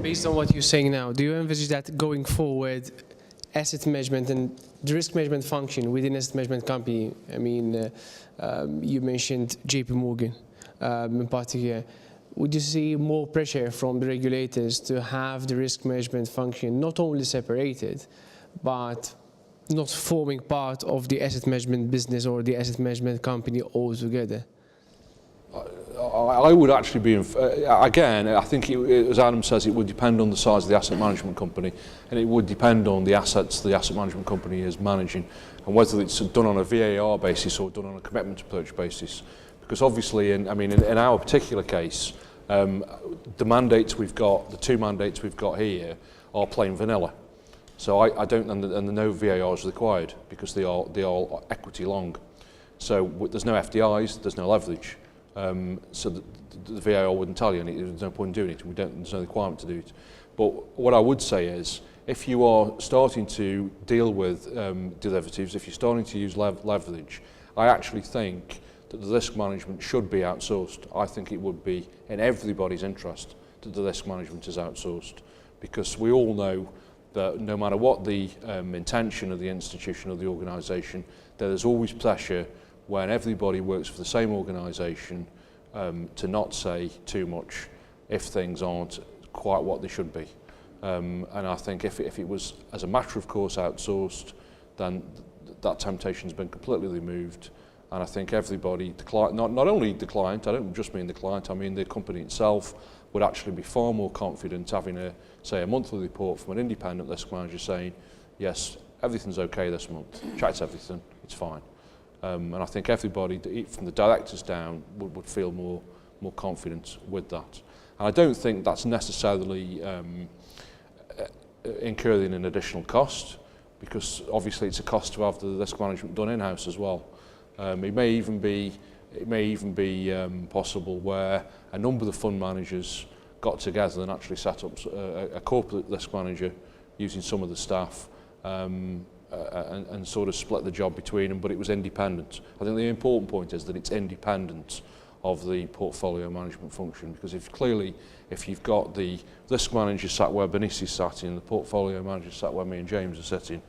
Based on what you're saying now, do you envisage that going forward, asset management and the risk management function within asset management company? I mean, you mentioned JP Morgan in particular. Would you see more pressure from the regulators to have the risk management function not only separated, but not forming part of the asset management business or the asset management company altogether? I would actually be, again, I think as Adam says, it would depend on the size of the asset management company, and it would depend on the assets the asset management company is managing, and whether it's done on a VAR basis or done on a commitment approach basis. Because obviously, in our particular case, the mandates we've got, the two mandates we've got here, are plain vanilla. So I don't, and no VAR is required because they are equity long. So there's no FDIs, there's no leverage. So the VAR wouldn't tell you, and there's no point in doing it. There's no requirement to do it. But what I would say is, if you are starting to deal with derivatives, if you're starting to use leverage, I actually think that the risk management should be outsourced. I think it would be in everybody's interest that the risk management is outsourced, because we all know that no matter what the intention of the institution or the organisation, there is always pressure when everybody works for the same organisation to not say too much if things aren't quite what they should be. And I think if it was as a matter of course outsourced, then that temptation's been completely removed. And I think everybody, not only the client, I don't just mean the client, I mean the company itself, would actually be far more confident having say a monthly report from an independent risk manager saying, yes, everything's okay this month, checked everything, it's fine. And I think everybody, from the directors down, would feel more confident with that. And I don't think that's necessarily incurring an additional cost, because obviously it's a cost to have the risk management done in-house as well. It may even be possible where a number of fund managers got together and actually set up a corporate risk manager using some of the staff and sort of split the job between them, but it was independent. I think the important point is that it's independent of the portfolio management function, because if you've got the risk manager sat where Benici sat in, the portfolio manager sat where me and James are sitting,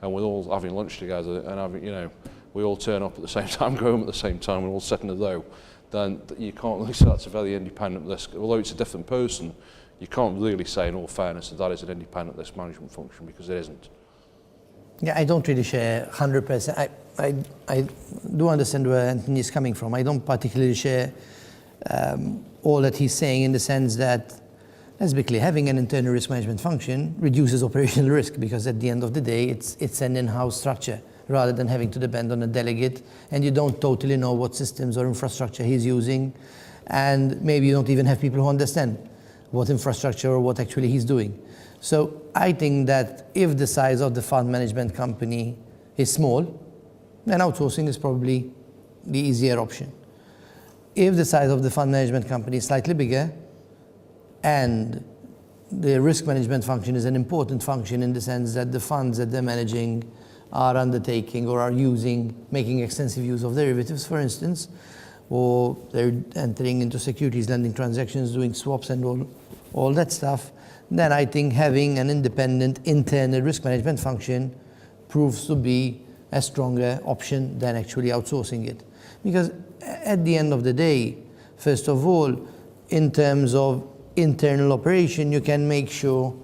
and we're all having lunch together and having, we all turn up at the same time, go home at the same time, we're all sat in a row, then you can't really say that's a very independent risk. Although it's a different person, you can't really say in all fairness that is an independent risk management function, because it isn't. Yeah, I don't really share 100%. I do understand where Anthony is coming from. I don't particularly share all that he's saying, in the sense that, let's be clear, having an internal risk management function reduces operational risk, because at the end of the day, it's an in-house structure, rather than having to depend on a delegate, and you don't totally know what systems or infrastructure he's using, and maybe you don't even have people who understand what infrastructure or what actually he's doing. So I think that if the size of the fund management company is small, then outsourcing is probably the easier option. If the size of the fund management company is slightly bigger, and the risk management function is an important function in the sense that the funds that they're managing are undertaking or are making extensive use of derivatives, for instance, or they're entering into securities lending transactions, doing swaps and all that stuff, then I think having an independent internal risk management function proves to be a stronger option than actually outsourcing it. Because at the end of the day, first of all, in terms of internal operation, you can make sure,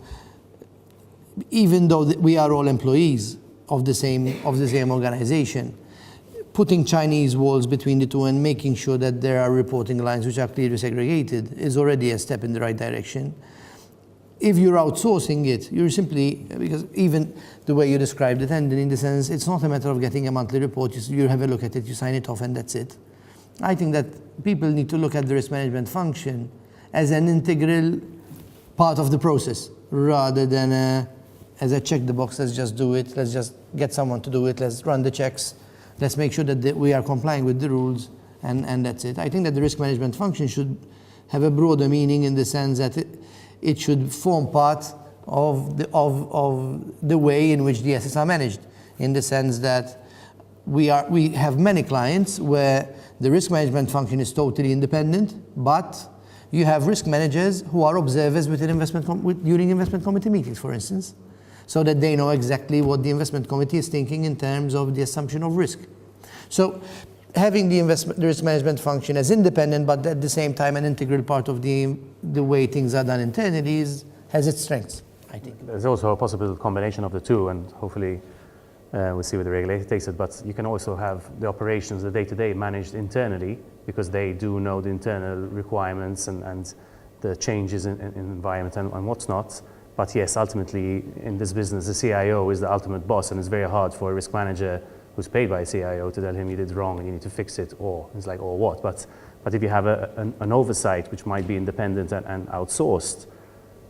even though we are all employees of the same organization, putting Chinese walls between the two and making sure that there are reporting lines which are clearly segregated is already a step in the right direction. If you're outsourcing it, you're simply, because even the way you described it, and in the sense, it's not a matter of getting a monthly report, you have a look at it, you sign it off, and that's it. I think that people need to look at the risk management function as an integral part of the process, rather than as a check the box, let's just do it, let's just get someone to do it, let's run the checks, let's make sure that we are complying with the rules, and that's it. I think that the risk management function should have a broader meaning, in the sense that it should form part of the way in which the assets are managed, in the sense that we have many clients where the risk management function is totally independent, but You have risk managers who are observers within during investment committee meetings, for instance, so that they know exactly what the investment committee is thinking in terms of the assumption of risk. So having the risk management function as independent, but at the same time an integral part of the way things are done internally has its strengths, I think. There's also a possible combination of the two, and hopefully we'll see where the regulator takes it, but you can also have the operations, the day-to-day managed internally, because they do know the internal requirements and the changes in environment and what's not. But yes, ultimately in this business, the CIO is the ultimate boss, and it's very hard for a risk manager who's paid by a CIO to tell him you did wrong and you need to fix it, or it's like, or what? But if you have an oversight which might be independent and outsourced,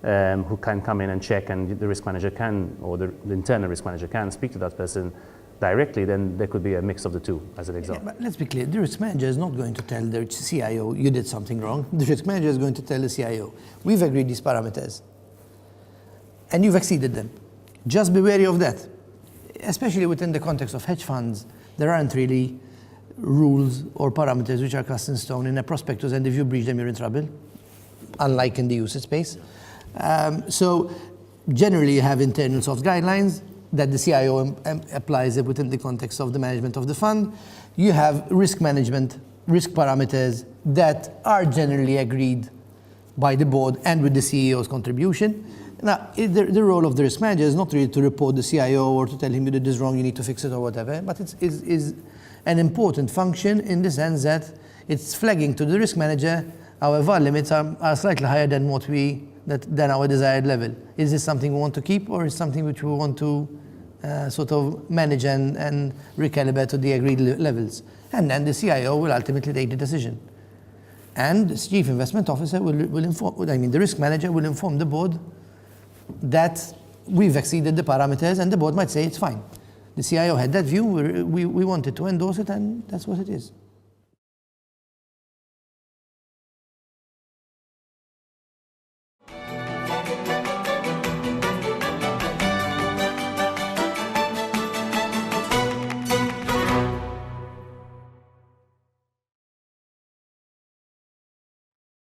who can come in and check, and the risk manager can, or the internal risk manager can speak to that person directly, then there could be a mix of the two, as an example. Yeah, but let's be clear, the risk manager is not going to tell the CIO, you did something wrong. The risk manager is going to tell the CIO, we've agreed these parameters, and you've exceeded them. Just be wary of that. Especially within the context of hedge funds, there aren't really rules or parameters which are cast in stone in a prospectus, and if you breach them, you're in trouble, unlike in the UCITS space. So generally you have internal soft guidelines that the CIO applies it within the context of the management of the fund. You have risk management, risk parameters that are generally agreed by the board and with the CEO's contribution. Now, the role of the risk manager is not really to report the CIO or to tell him you did this wrong, you need to fix it or whatever, but it is an important function in the sense that it's flagging to the risk manager our VaR limits are slightly higher than than our desired level. Is this something we want to keep, or is something which we want to sort of manage and recalibrate to the agreed levels? And then the CIO will ultimately take the decision. And the chief investment officer will inform, the risk manager will inform the board that we've exceeded the parameters, and the board might say it's fine. The CIO had that view, we wanted to endorse it, and that's what it is.